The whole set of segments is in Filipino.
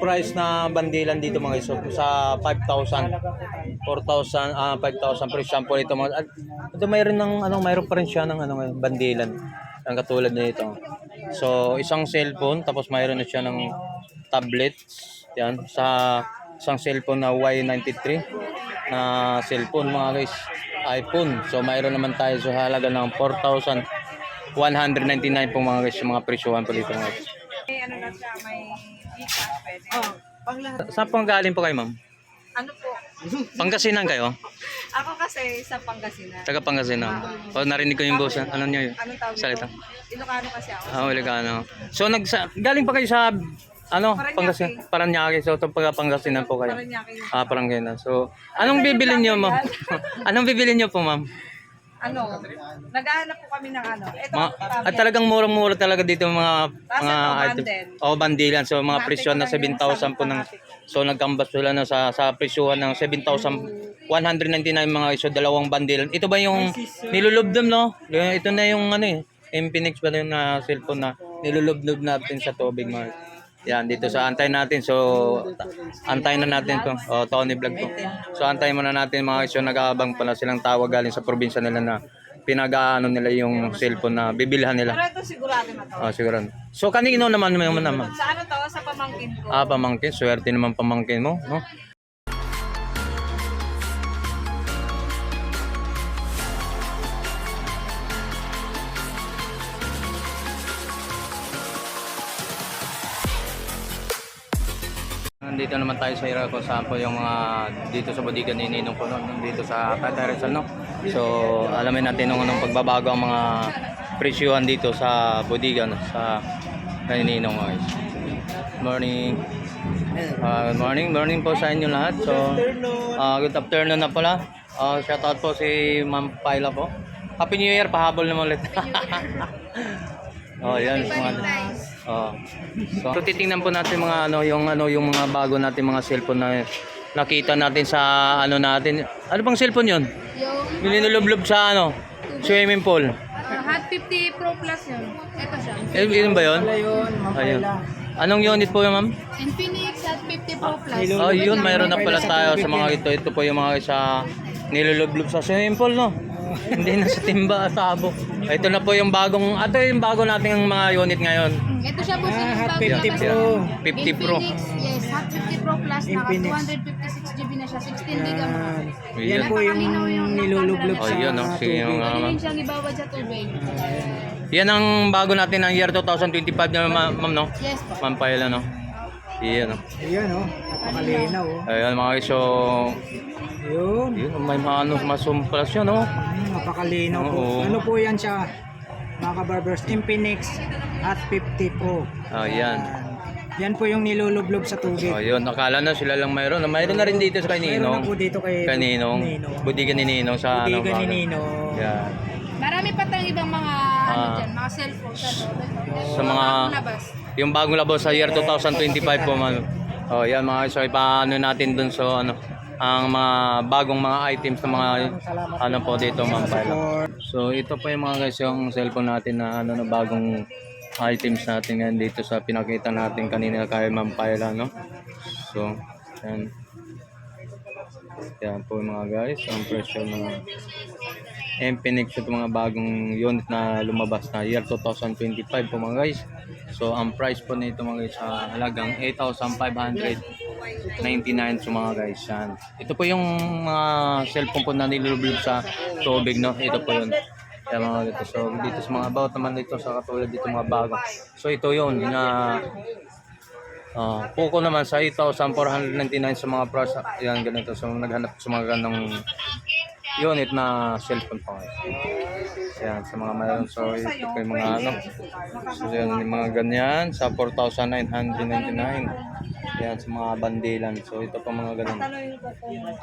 price na bandilan dito mga guys. So, sa 5,000, 4,000, 5,000 for example ito mga. At ito mayroon ng ano, mayroon pa rin siya ng ano ngayon, bandilan. Ang katulad nito. So, isang cellphone tapos mayroon na siya ng tablets. Yan sa isang cellphone na Y93 na cellphone mga guys, iPhone. So, mayroon naman tayo sa halaga ng 4,199 po mga guys, yung mga presyohan po dito mga guys. May ano na siya, may Gcash pwede. Oh, Saan po galing po kayo ma'am? ano po? Pangasinan kayo? Ako kasi sa Pangasinan. Taga Pangasinan. O narinig ko yung boss. Ano niyo yun? Anong tawag Salita. ito? Ilocano kasi ako. Ilocano. So galing pa kayo sa ano, Paranaque. Pangasinan, Paranaque. So taga Pangasinan po kayo. Paranaque yung Paranaque. So anong bibilin niyo ma'am? Anong bibilin niyo po ma'am? ano, naghahanap po kami ng ano. Ito, At talagang murang-mura talaga dito mga Tapos items. ito, Bandilan. So mga Ate presyo ko na lang yung 7,000 po ng so nagkambas sila na sa presyohan ng 7,199 mga iso dalawang bandilan. Ito ba yung nilulubdom no? Ito na yung ano eh. Infinix ba yun na cellphone na nilulubdob natin sa tubig mga. Yan dito sa antay natin. So antayin na natin to. Tony Vlog to. So antayin muna natin mga iso, nag-aabang pala silang tawag galing sa probinsya nila na pinag-aano nila yung cellphone na bibilhan nila. Pero ito sigurado na to. Siguro. So kanino naman naman? Sa ano to? Sa pamangkin ko. Pamangkin. Swerte naman pamangkin mo, no? Nandito naman tayo sa Iraco, saan po yung mga dito sa bodega ni Ninong po dito sa Tatay Rizal, no? So alamin natin nung anong pagbabago ang mga presyuhan dito sa bodega, no? Sa kay Ninong guys. Morning. Morning po sa inyo lahat. So good afternoon na pala. Shout out po si Ma'am Paila po. Happy New Year, pahabol naman ulit. Yan mga so titingnan po natin mga yung mga bago natin mga cellphone na nakita natin sa ano natin. Ano bang cellphone 'yon? Yung nilulublob sa swimming pool. Hot 50 Pro Plus yun. Ito siya. Yun ba 'yon? Ayun. Anong unit po 'yan, ma'am? Infinix Hot 50 Pro Plus. Yun, mayroon na pala tayo sa mga ito. Ito po yung mga sa nilulublob sa swimming pool, no? Hindi na sa timba, tabo. Ito na po yung bagong, yung bago nating mga unit ngayon. Ito siya po sa Hot bago 50 labas Pro. na. 50 Pro. Infinix, yes, Hot 50 Pro Plus. Naka Infinix. 256GB na siya. 16 gig ang mga. Yan po yung nilulublob sa Yun, no? Sige, tubig. yung, Pwede rin siyang ibawad sa tubig. yan ang bago natin ng year 2025 na ma'am, no? Yes po. Ma'am Paila, no? Yan, no? Ayan napakalinaw Ayun, mga iso. Yun. Yun, may masumplas yun, no? Napakalinaw po. Oo. Ano po yan siya? Mga kabarbers, Infinix at 50 Pro. Yan. Yan po yung nilulublob sa tubig. Yun, akala na sila lang mayroon. Mayroon na rin dito sa kay Meron na Ninong. po dito kay Ninong. Budigan ni Ninong sa Budigan bago. ni Ninong. Yan. Marami pa tayong ibang mga ano dyan, mga cellphone. Sa mga labas. yung bagong labas sa year 2025 po man. Yan mga iso, ipaano natin dun so ang mga bagong mga items na mga po dito Ma'am Paila. So ito po yung mga guys yung cellphone natin na na bagong items natin ngayon dito sa pinakita natin kanina kay Ma'am Paila, no? So yan po yung mga guys ang presyo ng Infinix ito mga bagong unit na lumabas na year 2025 po mga guys. So ang price po nito mga guys sa halagang 8,599 so mga guys. Yan. Ito po yung mga cellphone po na nilulublob sa tubig, no? Ito po yun. Kaya mga dito. So dito sa mga about naman dito sa katulad dito mga bago. So ito yun na Poco naman sa 8,499 sa mga price. Yan ganito. So naghanap sa mga ganong unit na cellphone pa guys. Yan sa mga mayroon. So ito po yung mga so yan yung mga ganyan sa 4,999. Yan sa mga bandilan. So ito pa mga ganun.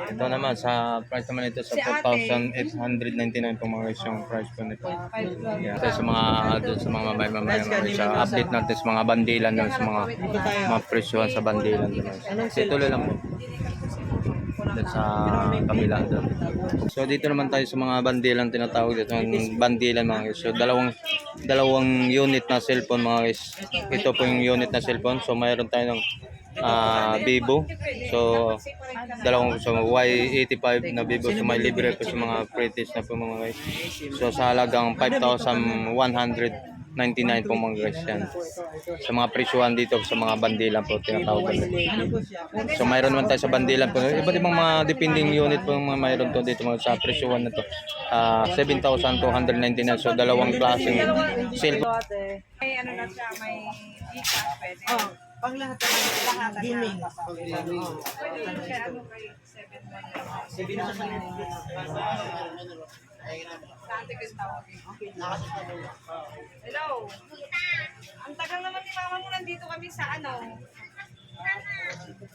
Ito naman sa price naman ito sa 4,899 po mga guys yung price po nito. Yan sa mga doon sa mga mamaya sa update natin sa mga bandilan doon sa mga presyohan sa bandilan doon. So tuloy lang po. Sa kabila doon. So dito naman tayo sa mga bandilan tinatawag dito ng bandilan mga guys. So dalawang unit na cellphone mga guys. Ito po yung unit na cellphone. So mayroon tayo ng Vivo. So, dalawang so Y85 na Vivo. So, may libre po sa mga British na po mga guys. So, sa halagang 5,199 po mga guys yan. Sa mga presyuhan dito sa mga bandilan po, tinatawag nila. So, mayroon naman tayo sa bandilan po. Iba't ibang mga depending unit po mga mayroon to dito mga sa presyuhan na to. 7,299. So, dalawang klaseng cellphone. May ano na siya, may Gcash pwede. Oh, pang lahat ng gaming. Pwede yun siya, ano kay 7 Hello. Ang tagal naman ni mama mo, nandito kami sa ano.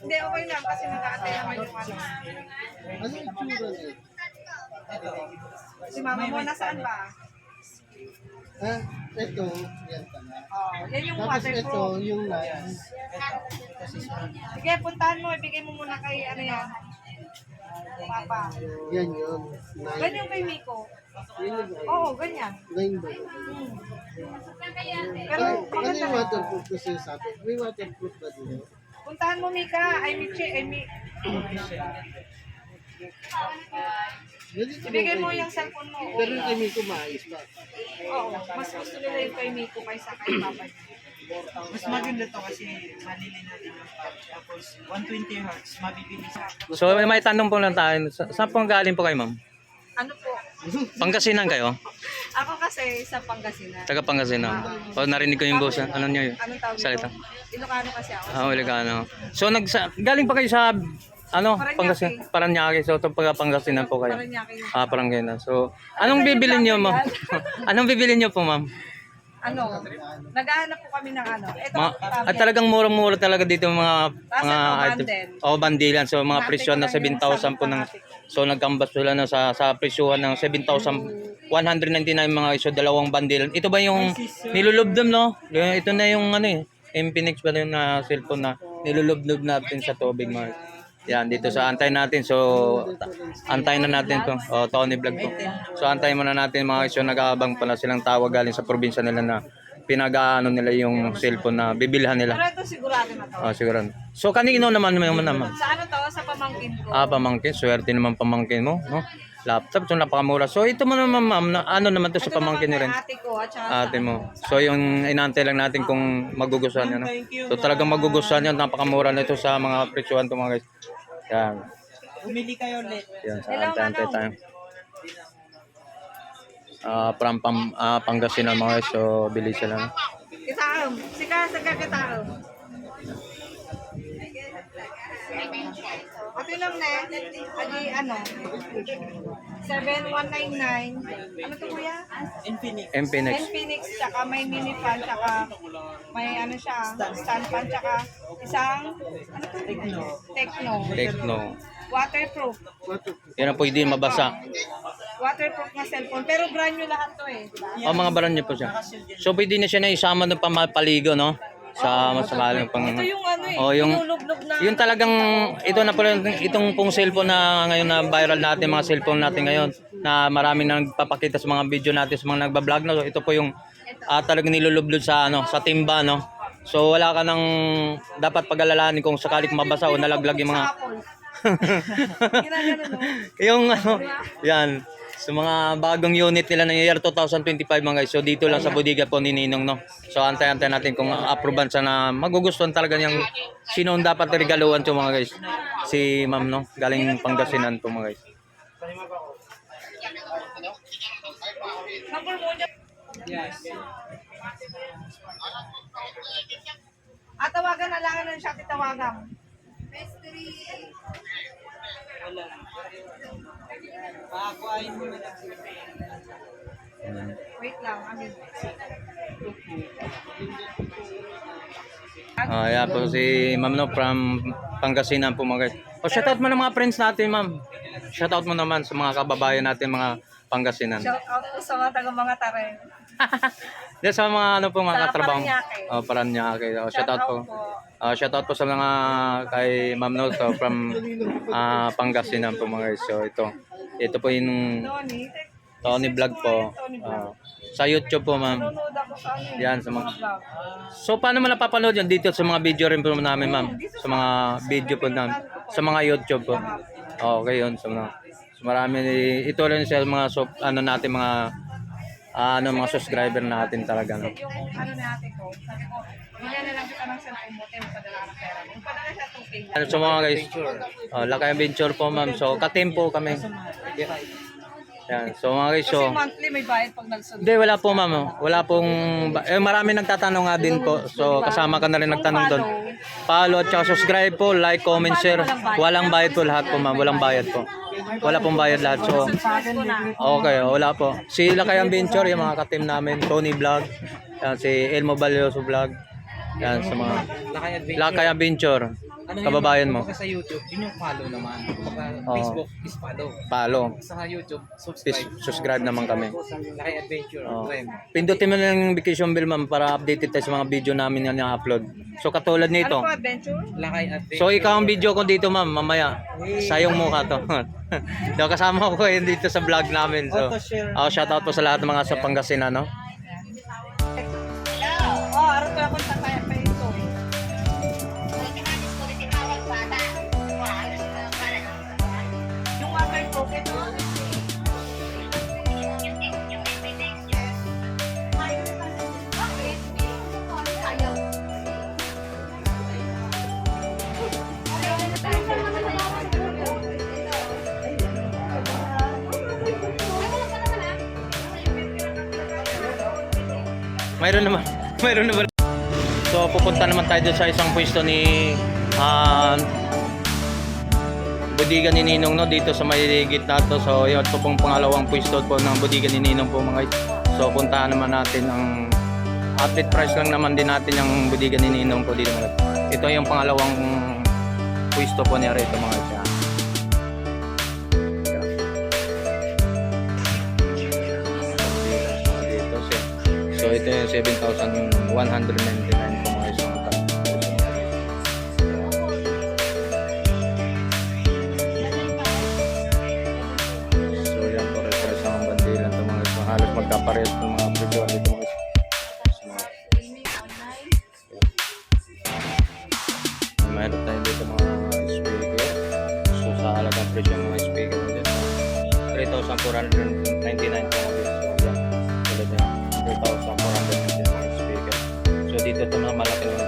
Hindi, okay lang kasi nag-aantay naman yung ano. Si mama mo, nasaan ba? Ito, yan pala. Oh, yan yung Tapos ito, waterproof. yung lines. Sige, puntahan mo, ibigay mo muna kay ano yan. Papa. Yan yun. Ganyan kay Miko. Yun yung Oo, ganyan. line ba yun? Pero Ano maganda yung na. waterproof kasi sa atin? May waterproof ba dito? Puntahan mo, Mika. Ay, Michi. Ay, Ganito ibigay mo ba yung cellphone mo. Pero yung kay Miko maayos pa. Oo, mas gusto nila yung kay Miko kaysa kay Papa niya. Mas maganda to kasi malilinaw din ang pag. Tapos 120 Hz, mabibili sa So, may tanong po lang tayo. Saan po galing po kayo, ma'am? Ano po? Pangasinan kayo? Ako kasi sa Pangasinan. Taga Pangasinan. O, narinig ko yung boss. Ano niyo yun? Anong tawag Salita. ito? Ilocano kasi ako. Ilocano. So, galing pa kayo sa, Paranaque. Pangasinan? Paranaque. So, ito pag Pangasinan po kayo. Paranaque yung Parang ganyan. So, anong bibilin niyo, ma'am? Anong bibilin niyo po, ma'am? ano, naghahanap po kami ng ano. Ito, At talagang murang-mura talaga dito yung mga Tapos ito, items. O, bandilan. So, mga presyo na 7,000 po ng. So, nagkambas sila na sa presyuhan ng 7,199 mga iso, dalawang bandilan. Ito ba yung nilulubdom, no? Ito na yung ano eh. Infinix ba yun na cellphone na nilulubdob natin sa tubig, mga. Yan, dito sa antay natin. So, antayin na natin to. O, Tony Vlog to. So, antayin muna natin mga iso. Nag-aabang pala silang tawag galing sa probinsya nila na pinag-ano nila yung cellphone na bibilhan nila. Pero ito sigurado na to. Siguro. So, kanino naman naman? Sa ano to? Sa pamangkin ko. Pamangkin. Swerte naman pamangkin mo, no? Laptop, so napakamura. So, ito mo naman, ma'am, na, ano naman to sa Ito pamangkin niyo naman rin? kay ate ko at saka Ate mo. So, yung inaantay lang natin kung magugustuhan niyo, no? So, talagang magugustuhan niyo. Napakamura nito sa mga presyuhan to, mga guys. Yan. Bumili kayo ulit. Yan, sa Hello, antay tayo. Manong. Pangasinan mga guys. So, bili sila, no? Kitaom. Sika sa kakitaom. Ito lang na. Adi ano. 7199. Ano to kuya? Infinix. Infinix. Infinix, tsaka may mini fan, tsaka may ano siya, stand fan, tsaka isang, ano to? Techno. Waterproof. Yan ang pwede mabasa. Waterproof na cellphone. Pero brand new lahat to eh. Diba? Mga baran niyo po siya. So, pwede na siya na isama ng pamapaligo, no? Sa masamalang pang. Ito yung ano eh. Oh, yung Nilulublog na. yung talagang ito na pala itong pong cellphone na ngayon na viral natin, mga cellphone natin ngayon na maraming nagpapakita sa mga video natin sa mga nagba-vlog na. So, ito po yung talagang nilulublog sa sa timba, no. So wala ka nang dapat pag-alalahanin kung sakali mabasa o nalaglag yung mga Ginagano no? yung yan. So mga bagong unit nila ng year 2025 mga guys. So dito lang sa bodega po ni Ninong, no. So antay-antay natin kung approvean sa na magugustuhan talaga yung sino ang dapat regaluhan to mga guys. Si Ma'am, no, galing Pangasinan po mga guys. Number mo niya. Yes. Tawagan na lang ng siya titawagan. Wala. Pakakuhain mo na. Wait lang, amin. Yan po si Ma'am, no, from Pangasinan po mga guys. O shoutout mo ng mga friends natin, Ma'am. Shoutout mo naman sa mga kababayan natin mga Pangasinan. Shout out po sa mga taga mga taren. Diyan sa mga ano po mga Sa katrabaho. Paranaque. Paranaque. Shoutout po. Shoutout po sa mga kay Ma'am, no, so from Pangasinan po mga guys. So ito po yung Noni, Tony Vlog po. Sa YouTube po, ma'am. Nanonood ako sa ano Yan, sa mga... vlog. So, paano mo napapanood yan? Dito sa mga video rin po namin, ma'am. Sa mga video po namin. Sa mga YouTube po. Okay, yun. Sa mga... So, marami... Ito rin sa mga... ano natin, mga... mga subscriber natin talaga. No? Yung ano natin ko, sabi ko, bigyan na lang kita ng cellphone mo, tayo padala ng pera. Yung padala siya 2K lang. Ano sa mga guys? Lakay Venture po, ma'am. So, ka-team po kami. Yan. So, mga guys, Kasi so... monthly may bayad pag nagsunod. Hindi, wala po, ma'am. Wala pong... marami nagtatanong nga din po. So, kasama ka na rin nagtanong doon. Follow at saka subscribe po, like, comment, share. Walang bayad po lahat po, ma'am. Walang bayad po. Wala pong bayad lahat. So, okay, wala po. Si Lakay Venture, yung mga ka-team namin. Tony Vlog. Yan, si Elmo Balyoso Vlog. Yan, sa mga... Lakay Venture. Kababayan mo. Sa YouTube, yun yung follow naman. Oo. Facebook is follow. Follow. Sa YouTube, Please, subscribe. subscribe naman kami. Lakay Adventure. Oh. Try mo. Pindutin mo na yung vacation bill, ma'am, para updated tayo sa mga video namin na upload. So, katulad Ano nito. po, adventure? Lakay Adventure. So, ikaw ang video ko dito, ma'am, mamaya. Sayong mukha to. So, kasama ko yun dito sa vlog namin. So, shoutout po sa lahat ng mga sa Pangasinan, no? Oh, araw ko ako sa kaya pa ito. Yung water pocket, no? Mayroon naman. Mayroon naman. So, pupunta naman tayo doon sa isang pwesto ni Budiga ni Ninong, no, dito sa may gitna to. So, yun po pong pangalawang pwesto po ng Budiga ni Ninong po, mga guys. So, puntahan naman natin ang update price lang naman din natin yung Budiga ni Ninong po dito, mga guys. Ito yung pangalawang pwesto po niya rito, mga guys. So ito yung 7,199 po mga isang tag. So yan po rin sa isang bandila ito mga isang halos magkaparehas ng mga presyo dito mga isang. Mayroon tayo dito mga speaker. So sa halagang presyo ng mga speaker dito 3,499 po mga isang. So yan. 3,499 speaker. So dito ito mga malaki ng